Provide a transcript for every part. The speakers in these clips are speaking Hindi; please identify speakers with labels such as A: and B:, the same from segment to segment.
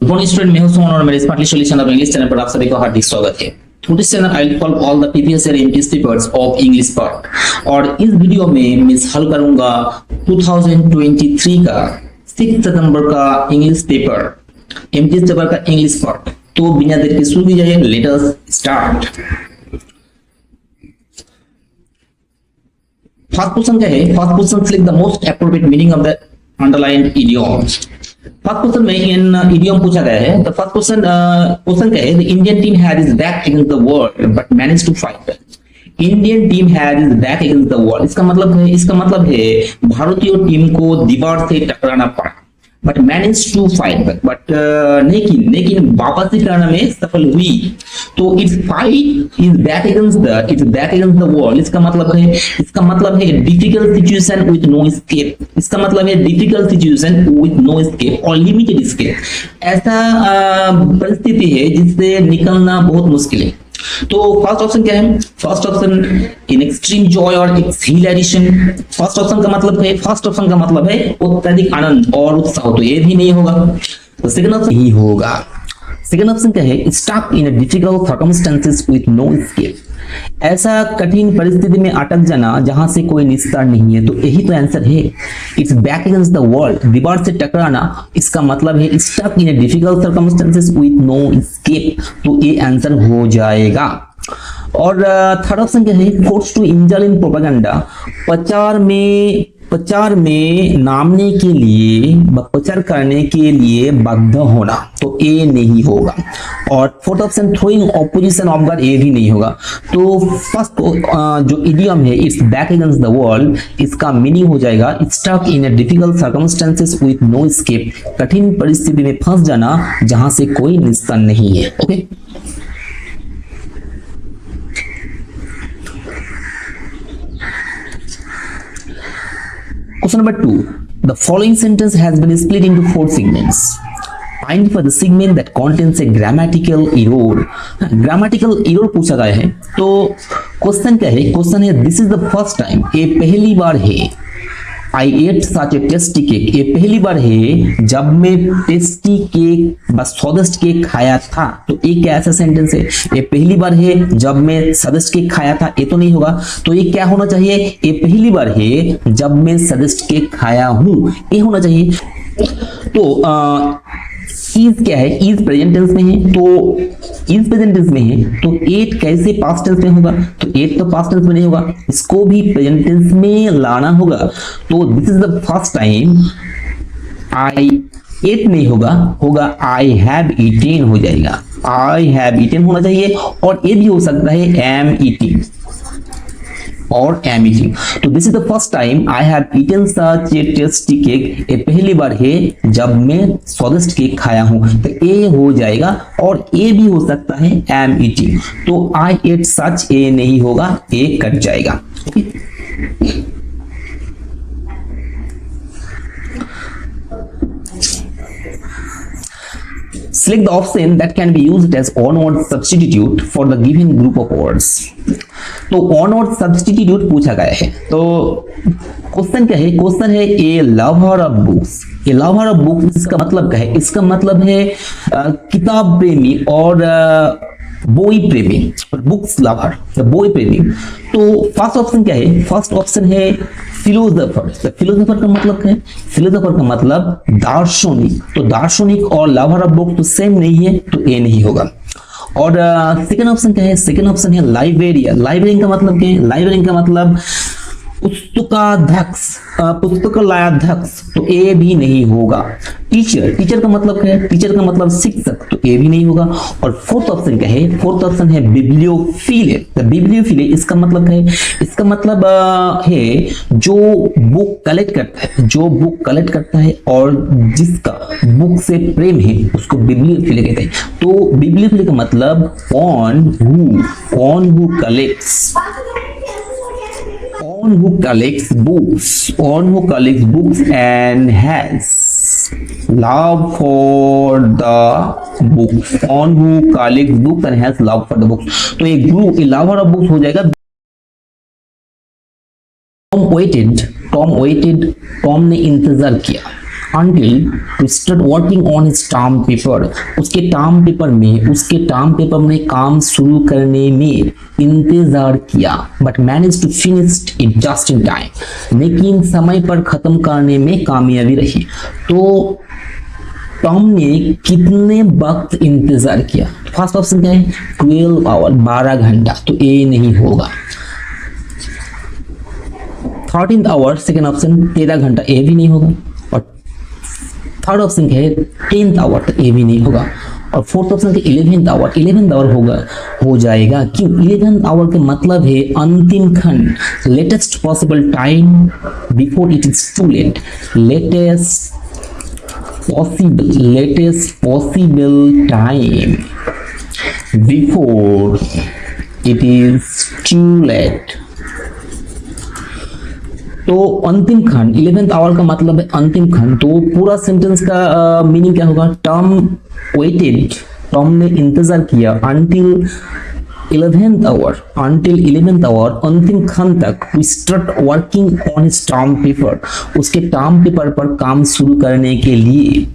A: One student मैं हूं सोहन और मेरे smartly solution of English channel पर आप सभी का हार्दिक स्वागत है। Through this channel I will solve all the previous year MTS papers of English part और इस वीडियो में मैं हल करूंगा 2023 का 6 सितंबर का इंग्लिश पेपर एमटीएस पेपर का इंग्लिश पार्ट। तो बिना देर के शुरू कीजिए, let us start. First question क्या है? First question select the most appropriate meaning of the underlined idiom. First question में इन इडियम पूछा गया है। तो फर्स्ट क्वेश्चन क्या है? The Indian team had is back against the world but managed to fight. Indian team had is back against the world, इसका मतलब है भारतीय टीम को दीवार से टकराना पड़ा but manage to fight but लेकिन वापस से टकराने में सफल हुई। तो it's fight is back against the world, इसका मतलब है difficult situation with no escape. इसका मतलब है difficult situation with no escape और लिमिटेड एस्केप। ऐसा परिस्थिति है जिससे निकलना बहुत मुश्किल है। तो फर्स्ट ऑप्शन क्या है? First option in extreme Joy और एक्सहिलेशन। फर्स्ट ऑप्शन का मतलब है अत्यधिक आनंद और उत्साह, तो ये भी नहीं होगा। तो सेकंड ऑप्शन ही होगा। सेकंड ऑप्शन क्या है? Stuck in a difficult circumstances with no escape. ऐसा कठिन परिस्थिति में अटक जाना जहां से कोई निस्तार नहीं है, तो यही तो आंसर है। It's back against the world, दीवार से टकराना, इसका मतलब है stuck in a difficult circumstances with no escape, तो ये आंसर हो जाएगा। और थर्ड ऑप्शन क्या है? फोर्स टू इंजल इन प्रोपेगेंडा, प्रचार में नामने के लिए, प्रचार करने के लिए बाध्य होना, तो ए नहीं होगा। और fourth option throwing opposition of God, A भी नहीं होगा। तो फर्स्ट जो इडियम है it's back against the world, इसका मीनिंग हो जाएगा stuck in a difficult circumstances with no escape, कठिन परिस्थिति में फंस जाना जहां से कोई निस्तार नहीं है। Okay, Question number 2. The following sentence has been split into 4 segments. Find for the segment that contains a grammatical error. Grammatical error पूछा गया है। तो क्वेश्चन क्या है? क्वेश्चन है this is the first time, ये पहली बार है। I ate such a tasty cake, ये पहली बार है जब मैं टेस्टी केक बस स्वादिष्ट केक खाया था। तो ये क्या ऐसा सेंटेंस है? ये पहली बार है जब मैं स्वादिष्ट केक खाया था, ये तो नहीं होगा। तो ये क्या होना चाहिए? ये पहली बार है जब मैं स्वादिष्ट केक खाया हूं, ये होना चाहिए। तो इज क्या है? इज प्रेजेंट टेंस में है, तो इज प्रेजेंट टेंस में है तो एट कैसे पास्ट टेंस में होगा? तो एट तो पास्ट टेंस में नहीं होगा, इसको भी प्रेजेंट टेंस में लाना होगा। तो this is the first time, I ate नहीं होगा आई हैव ईटेन हो जाएगा। आई हैव ईटेन होना चाहिए। और ये भी हो सकता है एम ईटिंग और एम ईटिंग। तो this is the first time I have eaten such a tasty cake, ये पहली बार है जब मैं स्वादिष्ट केक खाया हूं, तो ए हो जाएगा। और ए भी हो सकता है एम ईटिंग, तो आई एट सच, ए नहीं होगा, ए कट जाएगा। Okay, select the option that can be used as one-word substitute for the given group of words. तो one-word substitute पूछा गया है। तो क्वेश्चन क्या है? क्वेश्चन है a lover of books. A lover of books, इसका मतलब क्या है? इसका मतलब है किताब प्रेमी और बोई प्रेमी, बुक्स लवर, बोई प्रेमी। तो फर्स्ट ऑप्शन क्या है? फर्स्ट ऑप्शन है फिलोसोफर। फिलोसोफर का मतलब क्या है? फिलोसोफर का मतलब दार्शनिक। तो दार्शनिक और लवर ऑफ बुक तो सेम नहीं है, तो ए नहीं होगा। और सेकंड ऑप्शन क्या है? सेकंड ऑप्शन है लाइब्रेरियन। लाइब्रेरियन का मतलब क्या है? लाइब्रेरियन का मतलब पुस्तकाध्यक्ष, पुस्तकालयाध्यक्ष, तो ए भी नहीं होगा। टीचर, टीचर का मतलब क्या है? टीचर का मतलब शिक्षक, तो ए भी नहीं होगा। और फोर्थ ऑप्शन क्या है? फोर्थ ऑप्शन है बिब्लियोफिले। तो बिब्लियोफिले इसका मतलब क्या है? इसका मतलब है जो बुक कलेक्ट करता है, जो बुक कलेक्ट करता है और जिसका बुक से प्रेम है उसको बिब्लियोफिले कहते हैं। तो बिब्लियोफिले का मतलब on who collects, on who collects books and has love for the books, on who collects books and has love for the books। तो एक ग्रुप lover of books हो जाएगा। Tom waited, टॉम ने इंतजार किया। until to start working on his term paper, उसके टर्म पेपर में काम शुरू करने में इंतजार किया, but managed to finish it just in time, लेकिन समय पर खत्म करने में कामयाबी रही। तो टॉम ने कितने वक्त इंतजार किया? फर्स्ट ऑप्शन क्या है? 12 आवर, 12 घंटा, तो ए नहीं होगा। 13th आवर, सेकेंड ऑप्शन 13 घंटा, ए भी नहीं होगा। और थर्ड ऑप्शन क्या है? 10th आवर, तो ए भी नहीं होगा। और फोर्थ ऑप्शन के 11th आवर, 11th आवर होगा, हो जाएगा। क्यों? 11th आवर का मतलब है अंतिम खंड, latest possible time before it is too late, latest possible time before it is too late। तो अंतिम खंड, 11th आवर का मतलब है अंतिम खंड। तो पूरा सेंटेंस का मीनिंग क्या होगा? टॉम वेटेड, टॉम ने इंतजार किया until 11th आवर, अंतिम खंड तक। We start working on his term paper, उसके टर्म पेपर पर काम शुरू करने के लिए।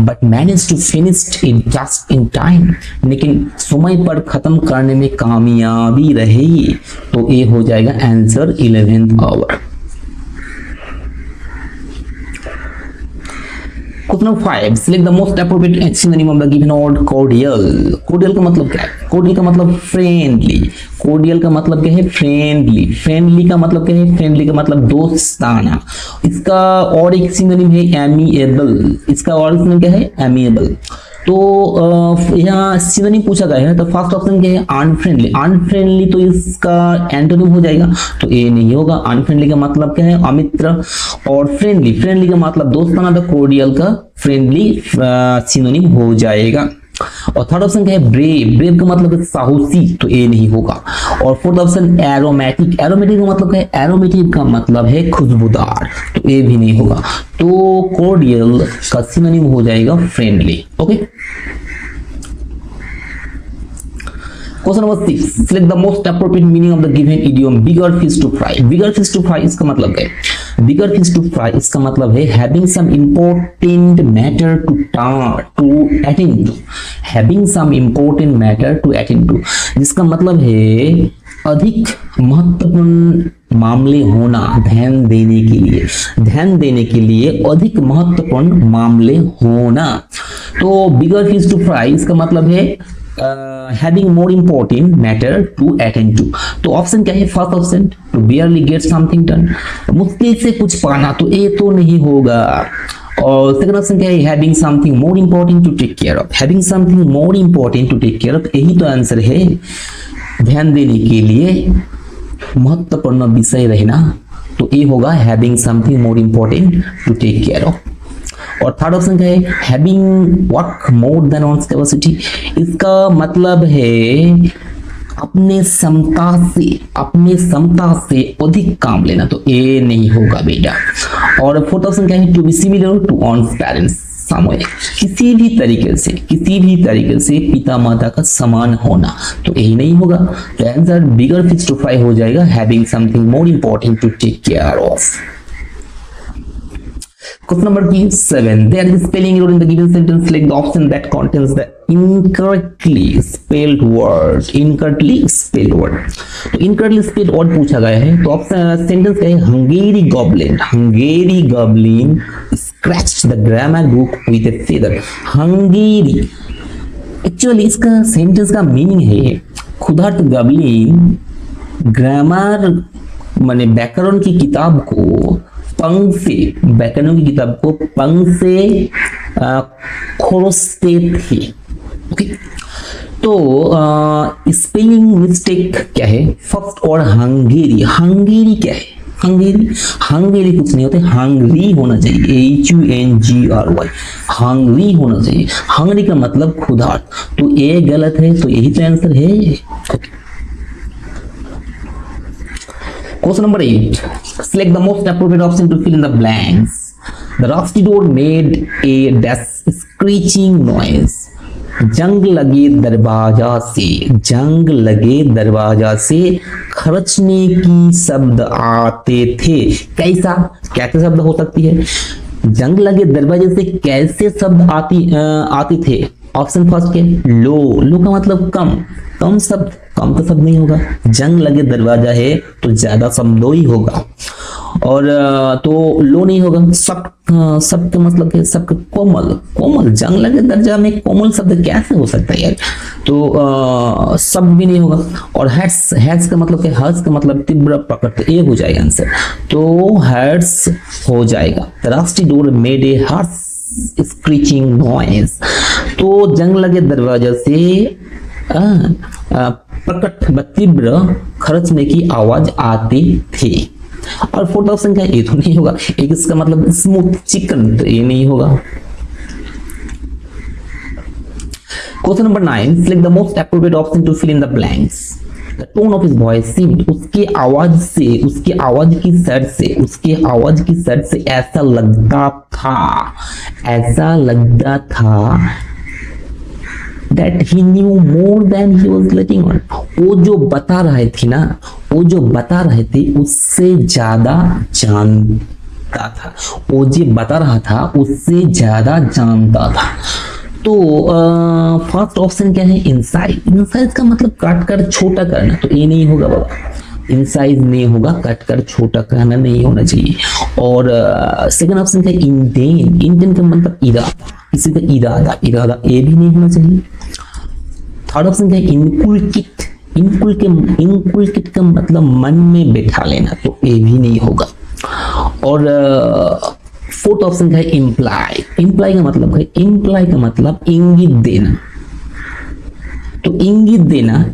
A: But managed to finish it just in time, लेकिन समय पर खत्म करने में कामयाबी रही। तो ये हो जाएगा आंसर 11th आवर। Question number 5, select the most appropriate synonym of the given word cordial। cordial का मतलब क्या है? cordial का मतलब फ्रेंडली, cordial का मतलब क्या है? फ्रेंडली, फ्रेंडली का मतलब क्या है? फ्रेंडली का मतलब दोस्ताना। इसका और एक सिनोनिम है एमिएबल, इसका और सिनोनिम क्या है? एमिएबल। तो यहाँ सिनोनिम पूछा गया है, तो फर्स्ट ऑप्शन क्या है? अनफ्रेंडली, अनफ्रेंडली तो इसका एंटोनिम हो जाएगा, तो ए नहीं होगा। अनफ्रेंडली का मतलब क्या है? अमित्र। और फ्रेंडली, फ्रेंडली का मतलब दोस्ताना, तो कोर्डियल का फ्रेंडली सिनोनिम हो जाएगा। और थर्ड ऑप्शन क्या है? ब्रेव, ब्रेव का मतलब है साहसी, तो ए नहीं होगा। और फोर्थ ऑप्शन एरोमेटिक, एरोमेटिक का मतलब क्या है? एरोमेटिक का मतलब है खुशबूदार, तो ए भी नहीं होगा। तो कोर्डियल का सिनोनिम हो जाएगा friendly. Okay, question number 6, select the most appropriate meaning of the given idiom bigger fish to fry। bigger fish to fry इसका मतलब क्या है? bigger fish to fry इसका मतलब है having some important matter to attend to, having some important matter to attend to, जिसका मतलब है अधिक महत्वपूर्ण मामले होना, ध्यान देने के लिए अधिक महत्वपूर्ण मामले होना। तो bigger fish to fry इसका मतलब है having more important matter to attend to। तो ऑप्शन क्या है? First option to barely get something done, मुश्किल से कुछ पाना, तो ए तो नहीं होगा। और सेकंड ऑप्शन क्या है? having something more important to take care of, having something more important to take care of, यही तो आंसर है। ध्यान देने के लिए महत्वपूर्ण विषय रहना, तो ए होगा having something more important to take care of। और थर्ड ऑप्शन क्या है? Having work more than on capacity, इसका मतलब है अपने क्षमता से अधिक काम लेना, तो ए नहीं होगा बेटा। और फोर्थ ऑप्शन क्या है? To be similar to one's parents somewhere, किसी भी तरीके से पिता माता का समान होना, तो यही नहीं होगा। तो answer bigger fish to fry हो जाएगा having something more important to take care of. Question number 7. There is a spelling error in the given sentence. Select the option that contains the incorrectly spelled word। incorrectly spelled word, तो incorrectly spelled word पूछा गया है। तो ऑप्शन सेंटेंस क्या है? Hungary goblin scratched the grammar book with a feather। Hungary actually इसका सेंटेंस का मीनिंग है खुदार्थ गबलिन ग्रामर माने व्याकरण की किताब को पंख से खोरसते थे। ओके, तो स्पेलिंग मिस्टेक क्या है? फर्स्ट और हंगेरी क्या है? हंगेरी कुछ नहीं होते, हंगरी होना चाहिए, HUNGRY, हंगरी होना चाहिए। हंगरी का मतलब खुदार्थ, तो ये गलत है, तो यही तो आंसर है। Okay, question number 8, select the most appropriate option to fill in the blanks। The rusty door made a dash screeching noise। जंग लगे दरवाजा से खरचने की शब्द आते थे। कैसे शब्द हो सकती है? जंग लगे दरवाजे से कैसे शब्द आते थे? ऑप्शन फर्स्ट के लो, लो का मतलब कम, कम शब्द, कम तो शब्द नहीं होगा। जंग लगे दरवाजा है तो ज्यादा शब्द ही होगा, और तो लो नहीं होगा। सब सब का मतलब है सबका कोमल, कोमल, जंग लगे दरवाजा में कोमल शब्द कैसे हो सकता है यार? तो शब्द भी नहीं होगा। और हेड्स, हेड्स का मतलब है, हर्ष का मतलब तीव्र प्रकट, ये हो जाएगा आंसर, तो हेड्स हो जाएगा। Rusty door made a Harsh screeching noise, तो जंग लगे दरवाजा से प्रकट व तीव्र खरचने की आवाज आती थी। और फोर्थ ऑप्शन क्या है? ये तो नहीं होगा। एक इसका मतलब स्मूथ चिकन, तो ये नहीं होगा। Question number 9, select the most appropriate option to fill in the blanks. The tone of his voice seemed, उसकी आवाज से, उसकी आवाज की सर से, उसकी आवाज की सर से ऐसा लगता था, ऐसा लगता था that he knew more than he was letting on. वो जो बता रहे थे ना, वो जो बता रहे थे उससे ज्यादा जानता था, वो जो बता रहा था उससे ज्यादा जानता था। तो फर्स्ट ऑप्शन क्या है? इनसाइड, इनसाइड का मतलब काट कर छोटा करना, तो ये नहीं होगा बाबा, इनसाइज नहीं होगा, कट कर छोटा करना नहीं होना चाहिए। और सेकंड ऑप्शन क्या है? इंटेन, इंटेन का मतलब इरादा, किसी का इरादा, इरादा ये भी नहीं होना चाहिए। थर्ड ऑप्शन क्या है? इनकुलकिट, इनकुलकिट का मतलब मन में बैठा लेना, तो ये भी नहीं होगा। और फोर्थ ऑप्शन क्या है? इम्प्लाई, इम्प्लाई का मतलब है, इम्प्लाई का मतलब इंगित देना, तो इंगित देना,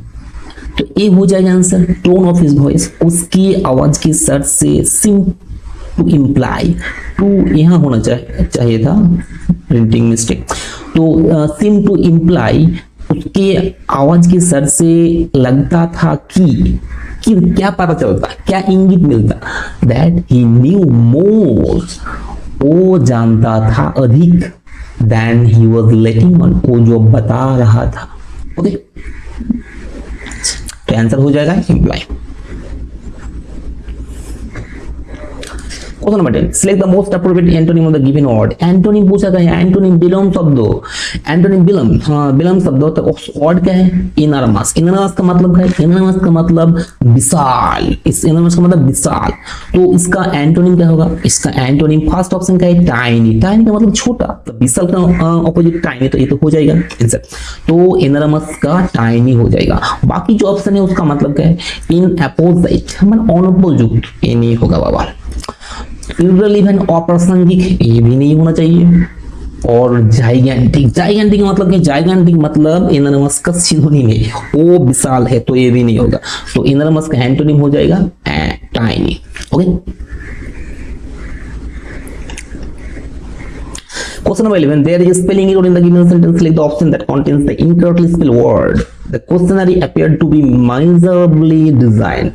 A: तो ये हो जाएगा answer. Tone of his voice, उसकी आवाज की सर से, सिम टू इम्प्लाई, टू यहां होना चाहिए था, प्रिंटिंग मिस्टेक। तो सिम टू इम्प्लाई, उसके आवाज की सर से लगता था कि क्या पता चलता, क्या इंगित मिलता? दैट ही न्यू मोर, वो जानता था अधिक, then he was letting on, वो जो बता रहा था। ओके, तो आंसर हो जाएगा imply. Question number 10, select the most appropriate antonym of the given word. Antonym पूछा गया है, एंटोनिम विलोम शब्द, एंटोनिम विलोम, हाँ विलोम शब्द, तो वर्ड क्या है? इनरमस, इनरमस का मतलब है, इनरमस का मतलब विशाल, इस इनरमस का मतलब विशाल, तो इसका एंटोनिम क्या होगा? इसका एंटोनिम फर्स्ट ऑप्शन का है टाइनी, टाइनी का मतलब छोटा, तो विशाल का ऑपोजिट टाइनी, तो ये तो हो जाएगा आंसर, तो इनरमस का टाइनी हो जाएगा। बाकी जो ऑप्शन है उसका मतलब क्या है? इन अपोजिट, मतलब अनुपयुक्त, ये नहीं होगा बाबा। इररिलेवेंट, अप्रासंगिक, ये भी नहीं होना चाहिए। और जाइगेंटिक, जाइगेंटिक मतलब क्या? जाइगेंटिक मतलब इनरमस का सिनोनिम है, वो विशाल है, तो ये भी नहीं होगा। तो इनरमस का एंटोनिम हो जाएगा tiny. Okay, question number 11, there is a spelling error in the given sentence, select the option that contains the incorrectly spelled word. The questionnaire appeared to be miserably designed.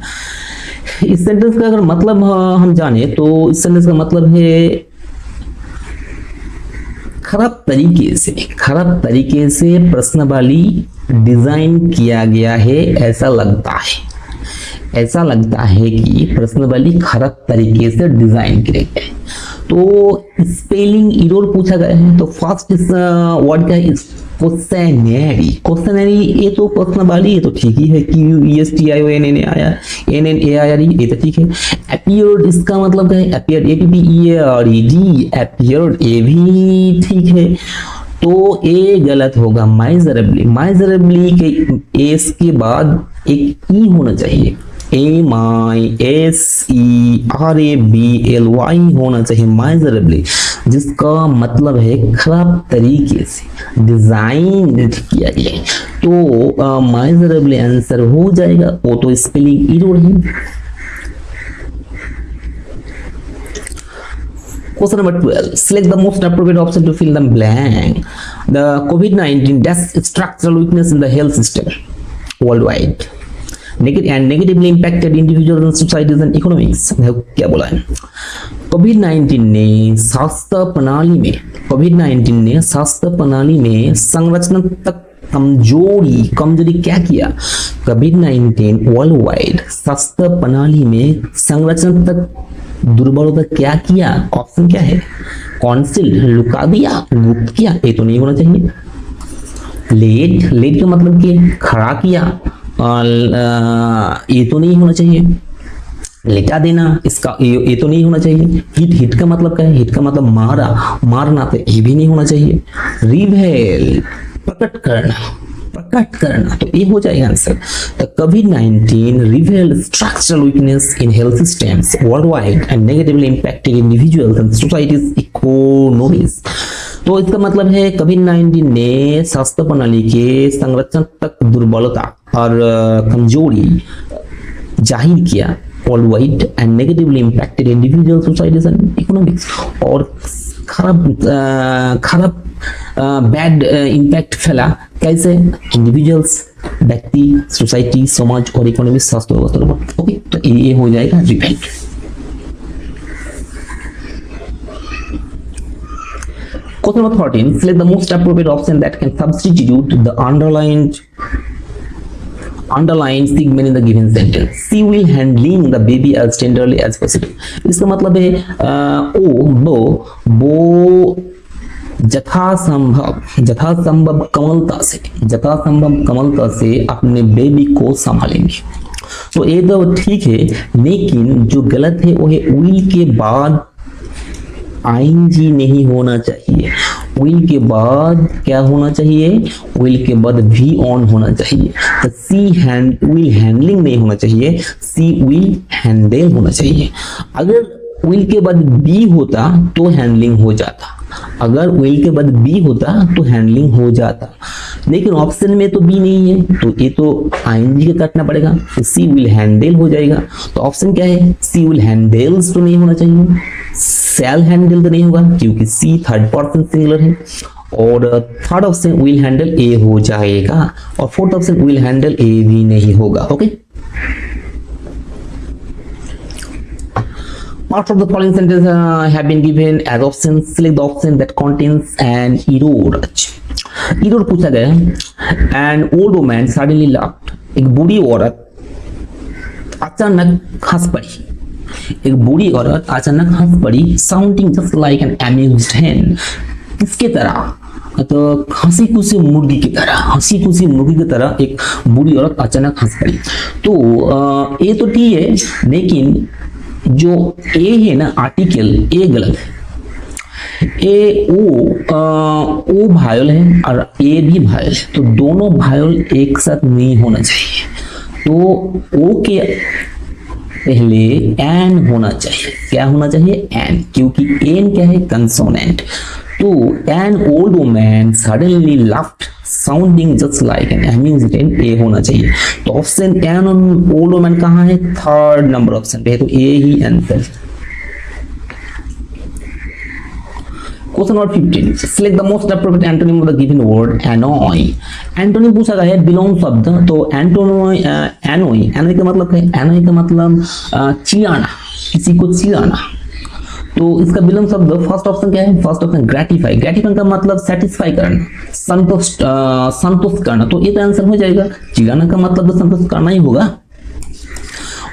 A: इस सेंटेंस का अगर मतलब हम जाने तो इस सेंटेंस का मतलब है खराब तरीके से प्रश्नावली डिजाइन किया गया है, ऐसा लगता है कि प्रश्नावली खराब तरीके से डिजाइन किया गया है। तो स्पेलिंग एरर पूछा गया है, तो फर्स्ट इस वर्ड का है क्वेश्चनरी, क्वेश्चनरी, ये तो प्रश्नावली, ये तो ठीक ही है, QUESTION आया, NNAIRE, ये तो ठीक है। अपीयर्ड, इसका मतलब क्या है? अपीयर्ड, APPEARED, अपीयर्ड, ये भी ठीक है, तो ये गलत होगा। माइजरेबली, माइजरेबली के एस के बाद एक ई होना चाहिए, MISERABLY होना चाहिए, माइजरेबली, जिसका मतलब है खराब तरीके से डिजाइन किया गया, तो माइजरेबली आंसर हो जाएगा, वो तो स्पेलिंग एरर है। Question number 12, select the most appropriate option to fill the blank. The COVID-19 death structural weakness in the health system worldwide negatively impacted individuals and societies and economics. क्या बोला है? कोविड-19 ने स्वास्थ्य प्रणाली में संरचनात्मक कमजोरी क्या किया? कोविड-19 वर्ल्ड वाइड स्वास्थ्य प्रणाली में संरचनात्मक दुर्बलता क्या किया, ऑप्शन क्या है, कॉन्सिल्ड लुका दिया, गुप्त किया, ये तो नहीं होना चाहिए। लेट, लेट का मतलब कि खड़ा किया, ये तो नहीं होना चाहिए। लेटा देना, इसका ये तो नहीं होना चाहिए। हिट, हिट का मतलब क्या है, हिट का मतलब मारा, मारना, तो ये भी नहीं होना चाहिए। रिवेल, प्रकट करना, प्रकट करना, तो ये हो जाएगा answer. The covid revealed structural weakness in health systems worldwide and negatively impacted individuals and societies economies। तो इसका मतलब है कोविड-19 ने स्वास्थ्य प्रणाली के संरक्षण तक दुर्बलता और कमजोरी जाहिर किया worldwide and negatively impacted individual societies and economics, और खराब बैड इम्पैक्ट फैला कैसे, इंडिविजुअल्स, व्यक्ति, सोसाइटी, समाज और इकोनॉमिक स्वास्थ्य व्यवस्था पर। ओके, तो ये हो जाएगा repent. Question number 13. Select the most appropriate option that can substitute the underlying segment in the given sentence. She will handling the baby as tenderly as possible. इसका मतलब है वो यथासंभव कमलता से अपने बेबी को संभालेंगे। तो ये तो ठीक है, लेकिन जो गलत है वो है विल के बाद आईएनजी नहीं होना चाहिए। विल के बाद क्या होना चाहिए, विल के बाद वी ऑन होना चाहिए। तो विल हैंडलिंग नहीं होना चाहिए, सी विल हैंडल होना चाहिए। अगर विल के बाद बी होता तो हैंडलिंग हो जाता, अगर विल के बाद बी होता तो हैंडलिंग हो जाता, लेकिन ऑप्शन में तो बी नहीं है, तो ये तो आईएनजी का काटना पड़ेगा, तो सी विल हैंडल हो जाएगा। तो ऑप्शन क्या है, सी विल हैंडल्स तो नहीं होना चाहिए, शैल हैंडल तो नहीं होगा क्योंकि सी थर्ड पर्सन सिंगुलर है, और थर्ड ऑप्शन विल हैंडल ए हो जाएगा, और फोर्थ ऑप्शन विल हैंडल ए भी नहीं होगा। Okay, Parts of the following sentence have been given as options. Select the option that contains an error. Error पूछा गया, an old woman suddenly laughed. एक बूढ़ी औरत अचानक हंस पड़ी, एक बूढ़ी औरत अचानक हंस पड़ी, sounding just like an amused hen. किसके तरह, तो हंसी खुशी मुर्गी की तरह, हंसी खुशी मुर्गी की तरह एक बूढ़ी औरत अचानक हंस पड़ी। तो ये तो ठीक है, लेकिन जो ए है ना आर्टिकल, ए गलत है। ए ओ भायल है और ए भी भायल है, तो दोनों भायल एक साथ नहीं होना चाहिए। तो ओ के पहले एन होना चाहिए, क्या होना चाहिए, एन, क्योंकि एन क्या है, कंसोनेंट। तो an old woman suddenly laughed sounding just like an amused hen, ए होना चाहिए। तो ऑप्शन एन ओल्ड वुमन कहाँ है, थर्ड नंबर ऑप्शन पे है, तो ए ही answer. Question number 15, select the most appropriate antonym of the given word annoy। Antonym पूछा गया है बिलोंग शब्द, तो एंटोनोई, एनोई, एनोई का मतलब है, एनोई का मतलब चिढ़ाना, किसी को चिढ़ाना। तो इसका बिलोंग शब्द फर्स्ट ऑप्शन क्या है, फर्स्ट ऑप्शन ग्रेटिफाई। ग्रेटिफाई का मतलब सेटिस्फाई करना, संतुष्ट करना, तो ये तो आंसर हो जाएगा। चिढ़ाना का मतलब तो संतुष्ट करना ही होगा।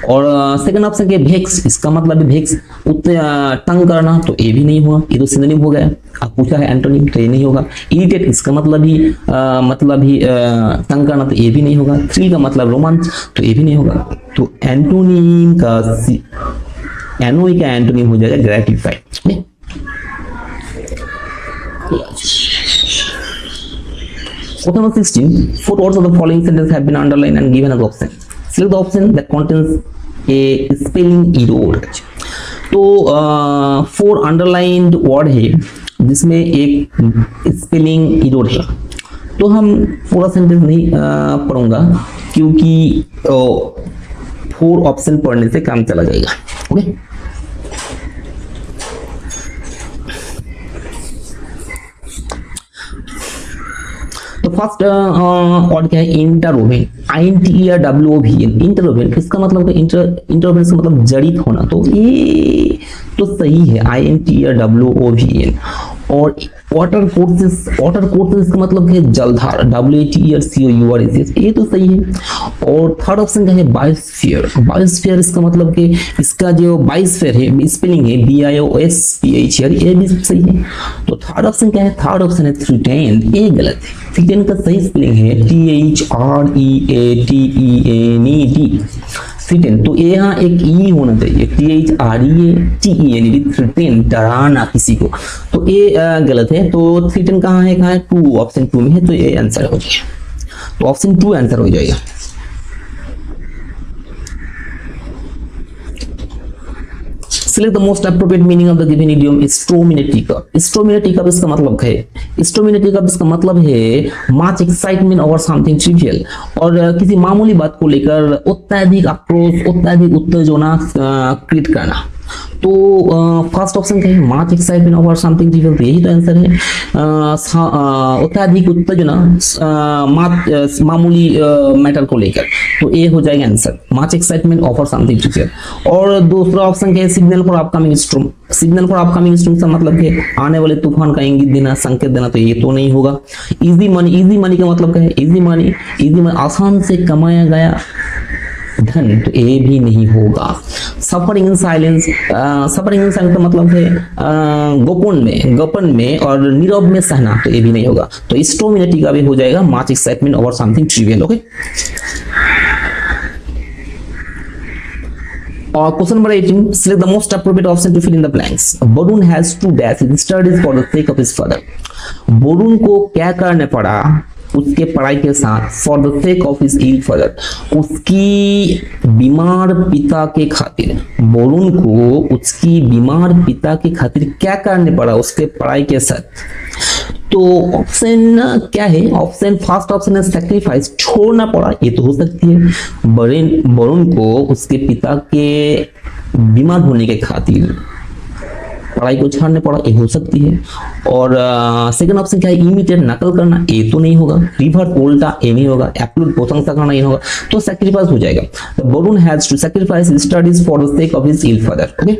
A: और सेकंड ऑप्शन के भेक्स, इसका मतलब भेक्स तंग करना, तो ये भी नहीं हुआ, ये तो सिनोनिम हो गया। अब पूछा है एंटोनिम, तो ये नहीं होगा। इरिटेट, इसका मतलब ही तंग करना, तो ये भी नहीं होगा। थ्रिल का मतलब रोमांच, तो ये भी नहीं होगा। तो एंटोनिम का एनोई का एंटोनिम हो जाएगा gratify. Question number 16. 4 words of the following sentence have been underlined and given as option. Select the option that contains a spelling error. तो 4 underlined word है जिसमें एक स्पेलिंग एरर है, तो हम पूरा सेंटेंस नहीं पढ़ूंगा क्योंकि 4 ऑप्शन पढ़ने से काम चला जाएगा। ओके, तो फर्स्ट वर्ड क्या है, इंटरवोवेन, INTERWOVEN, इंटरवोवेन। इसका मतलब इंटरवोवेन से मतलब जड़ित होना, तो ये तो सही है, INTERWOVEN। और वाटर कोर्सेस का मतलब है जलधार, WATERCOURES, ये तो सही है। और थर्ड ऑप्शन क्या है, बायोस्फीयर। बायोस्फीयर इसका मतलब कि इसका जो बायोस्फीयर है स्पेलिंग है BIOSPHER, ये भी सही है। तो थर्ड ऑप्शन क्या है, थर्ड ऑप्शन है थ्रीटेन, ये गलत है। थ्रीटेन का सही स्पेलिंग है THREATENED, थ्रीटेन। तो यहाँ एक ई होना चाहिए, THREATENED, थ्रीटेन, डराना किसी को, तो ये गलत है। तो थ्रीटेन कहाँ है, कहाँ है, टू, ऑप्शन टू में है, तो ये आंसर हो जाएगा। तो ऑप्शन टू आंसर हो जाएगा। Select the most appropriate meaning of the given idiom Strominatica. Strominatica इसका मतलब है, Strominatica इसका मतलब है much excitement over something trivial, और किसी मामूली बात को लेकर अत्यधिक आक्रोश, अत्यधिक उत्तेजना क्रिएट करना। तो फर्स्ट ऑप्शन क्या है, much excitement over something trivial, यही तो आंसर है। अत्यधिक उत्तेजना मामूली मैटर को लेकर, तो ये हो जाएगा answer, much excitement over something trivial. और दूसरा ऑप्शन क्या है, signal for upcoming storm. Signal for upcoming storm का मतलब है आने वाले तूफान का इंगित देना, संकेत देना, तो ये तो नहीं होगा। इजी मनी, इजी मनी का मतलब क्या है, इजी मनी, आसान से कमाया गया धन, तो ये भी नहीं होगा। Suffering in silence, suffering in silence का मतलब है गोपन में और नीरव में सहना, तो ये भी नहीं होगा। तो स्टोमिनेटी का भी हो जाएगा much excitement over something trivial. Okay, और question number 18, select the most appropriate option to fill in the blanks. Borun has to dash his studies for the sake of his father. Borun को क्या करने पड़ा उसके पढ़ाई के साथ, for the sake of his ill father, उसकी बीमार पिता के खातिर। बोरून को उसकी बीमार पिता के खातिर क्या करने पड़ा उसके पढ़ाई के साथ। तो ऑप्शन क्या है, ऑप्शन फर्स्ट ऑप्शन है सैक्रिफाइस, छोड़ना पड़ा, ये तो हो सकती है। बोरून को उसके पिता के बीमार होने के खातिर पढ़ाई को छोड़ने पड़ा, ये हो सकती है। और सेकंड ऑप्शन क्या है, इमिटेट, नकल करना, ये तो नहीं होगा। रिवर्स, उल्टा, ये नहीं होगा। एप्लूट, प्रशंसा करना, ये होगा। तो सैक्रिफाइस हो जाएगा। Barun has to sacrifice his studies for the sake of his ill father. Okay,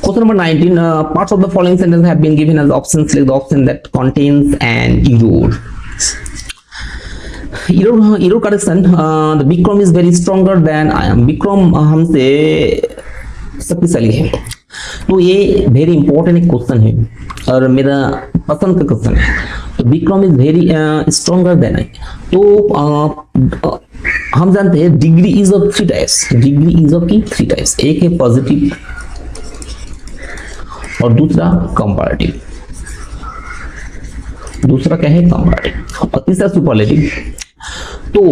A: question number 19, parts of the following sentence have been given as options. Select the option that contains an error. Error correction, the Bikram is very stronger than I am. Bikram हमसे शक्तिशाली है। तो ये वेरी इंपॉर्टेंट एक क्वेश्चन है और मेरा पसंद का क्वेश्चन है। तो Bikram is very stronger than I. तो हम जानते हैं degree is of three types, degree is of की थ्री टाइप्स, एक है पॉजिटिव और दूसरा कंपैरेटिव, दूसरा क्या है कंपैरेटिव, और तीसरा सुपरलेटिव। तो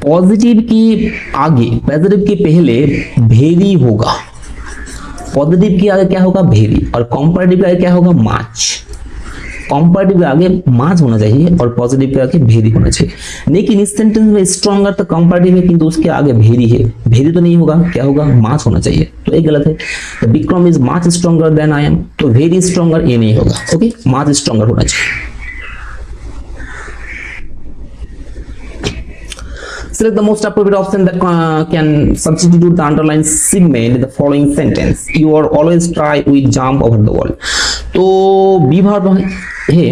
A: पॉजिटिव की आगे, पॉजिटिव के पहले भेरी होगा, पॉजिटिव के आगे क्या होगा, भेरी, और कंपैरेटिव के आगे क्या होगा, माच। कंपैरेटिव के आगे माच होना चाहिए और पॉजिटिव के आगे भेरी होना चाहिए। लेकिन इस सेंटेंस में स्ट्रॉन्गर तो कंपैरेटिव है, किंतु उसके आगे भेरी है, भेरी तो नहीं होगा, क्या होगा, माच होना चाहिए, तो ये गलत है। तो Vikram is much stronger than I am, तो वेरी स्ट्रॉन्गर ये नहीं होगा। ओके, मच स्ट्रॉन्गर होना चाहिए। Select the most appropriate option that can substitute the underlined segment in the following sentence. You are always try with jump over the wall. तो विभव है,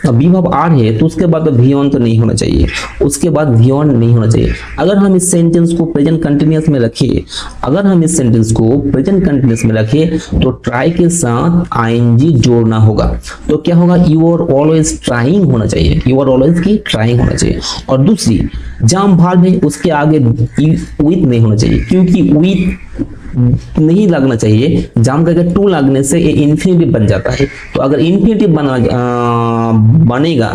A: विभव आर है, तो उसके बाद वी1 तो नहीं होना चाहिए, उसके बाद वी1 नहीं होना चाहिए। अगर हम इस सेंटेंस को प्रेजेंट कंटिन्यूअस में रखें, अगर हम इस सेंटेंस को प्रेजेंट कंटिन्यूअस में रखें तो ट्राई के साथ आईएनजी जोड़ना होगा। तो क्या होगा, यू आर ऑलवेज ट्राइंग होना चाहिए, यू आर ऑलवेज की ट्राइंग होना चाहिए। और दूसरी जाम भाग है, उसके आगे विथ नहीं होना चाहिए, क्योंकि विथ नहीं लगना चाहिए। जाम करके टू लगने से ये इन्फिनिटिव बन जाता है। तो अगर इन्फिनिटिव बनेगा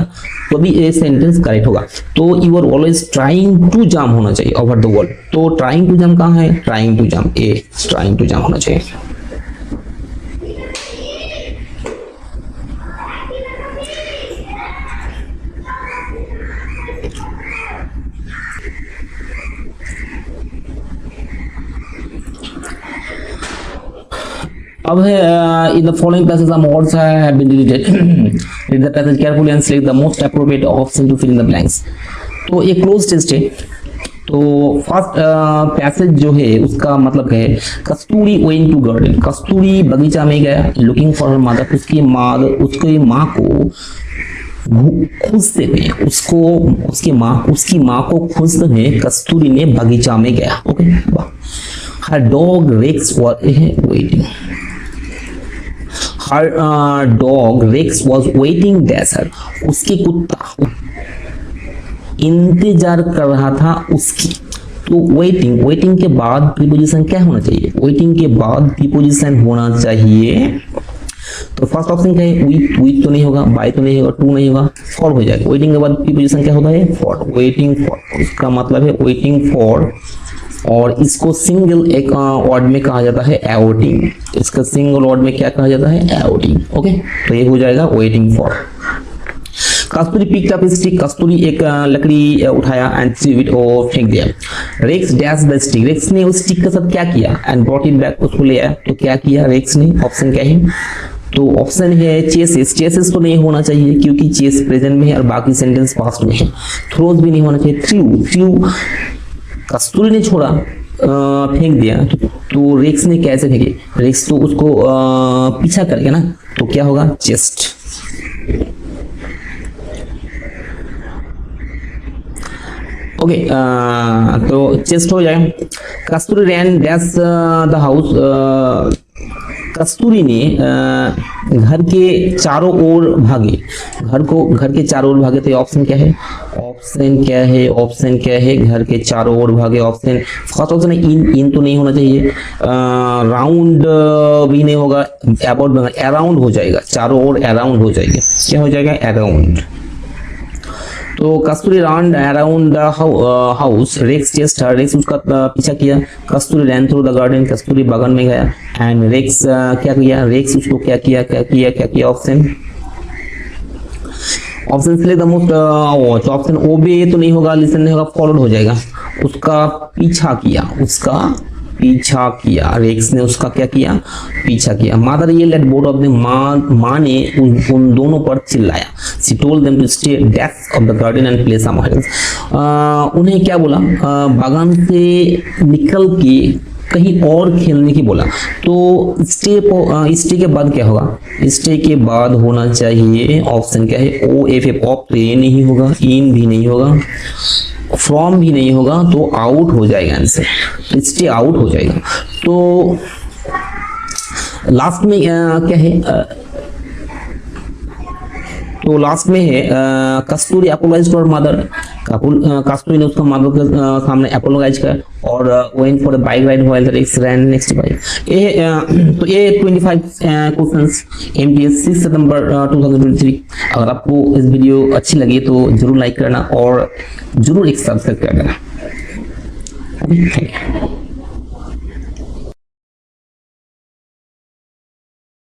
A: तो भी ये सेंटेंस करेक्ट होगा। तो you are always trying to jam होना चाहिए ओवर द वॉल। तो ट्राइंग टू जाम कहाँ है, ट्राइंग टू जाम, ये ट्राइंग टू जाम होना चाहिए। अब है in the following passages some words have been deleted. Read the passage carefully and select the most appropriate option to fill in the blanks. तो ये क्लोज टेस्ट है, तो फर्स्ट पैसेज जो है उसका मतलब है कस्तूरी वेंट टू गार्डन, कस्तूरी बगीचा में गया लुकिंग फॉर हर मदर, उसकी माँ को खोजते हुए, उसकी माँ को खोजते हुए कस्तूरी ने बगीचा में गया। Okay, her dog Rex was waiting, her dog Rex was waiting that, उसके कुत्ता इंतजार कर रहा था उसकी। तो वेटिंग के बाद प्रीपोजिशन क्या होना चाहिए? वेटिंग के बाद प्रीपोजिशन होना चाहिए। तो फर्स्ट ऑप्शन क्या है? विथ तो नहीं होगा, बाय तो नहीं होगा, टू नहीं होगा, फॉर हो जाएगा। वेटिंग के बाद प्रीपोजिशन क्या होता है? फॉर। वेटिंग फॉर, उसका मतलब है वेटिंग फॉर, और इसको सिंगल एक वर्ड में कहा जाता है एवोटिंग। इसका सिंगल वर्ड में क्या कहा जाता है? एवोटिंग। ओके, तो ये हो जाएगा waiting for. Kasturi picked up stick, Kasturi एक लकड़ी उठाया एंड थ्रू इट और फेंक दिया। Rex dash the stick, Rex ने उस स्टिक के साथ क्या किया? एंड ब्रॉट इट बैक, उसको ले आया। तो क्या किया रेक्स ने? ऑप्शन क्या है? तो ऑप्शन है चेसेस। चेसेस तो नहीं होना चाहिए क्योंकि चेस प्रेजेंट में है और बाकी सेंटेंस पास्ट में है। थ्रोज भी नहीं होना चाहिए। थ्रू कस्तूरी ने छोड़ा, फेंक दिया, तो रेक्स ने कैसे फेंके? रेक्स तो उसको पीछा कर गया ना, तो क्या होगा? चेस्ट। ओके, तो चेस्ट हो जाए। कस्तूरी रैन डैश द हाउस, कस्तूरी ने घर के चारों ओर भागे, घर के चारों ओर भागे। तो ऑप्शन क्या है? ऑप्शन क्या है? घर के चारों ओर भागे। ऑप्शन फर्स्ट ऑप्शन है इन तो नहीं होना चाहिए, राउंड भी नहीं होगा, अबाउट अराउंड हो जाएगा, चारों ओर अराउंड हो जाएगा। क्या हो जाएगा? अराउंड। तो Kasturi run around the house, Rex chased her, Rex उसका पीछा किया। Kasturi ran through the garden, Kasturi बागान में गया। एंड रेक्स क्या किया? रेक्स उसको क्या किया? Option select the most watch. Option obey तो नहीं होगा, लिसन नहीं होगा, फॉलोड हो जाएगा। उसका पीछा किया, रेक्स ने उसका क्या किया? पीछा किया। मदर ये लेट बोथ ऑफ देम, माँ ने उन दोनों पर चिल्लाया। She told them to stay depth of the garden and play somewhere else. उन्हें क्या बोला? बागान से निकल के कहीं और खेलने की बोला। तो स्टे के बाद क्या होगा? स्टे के बाद होना चाहिए, ऑप्शन क्या है? ओ एफ एफ, ऑफ तो ये नहीं होगा, इन भी नहीं होगा, फ्रॉम भी नहीं होगा, तो आउट हो जाएगा आंसर। स्टे आउट हो जाएगा। तो लास्ट में क्या है? तो लास्ट में है Kasturi apologise to her mother, Kasturi ने उसका मदर के सामने अपोलोजाइज कर और went for the bike ride while the Rex ran next bike. तो ये 25 क्वेश्चंस एमटीएस 6 सितंबर 2023। अगर आपको इस वीडियो अच्छी लगी तो जरूर लाइक करना और जरूर एक सब्सक्राइब कर देना। Thank you.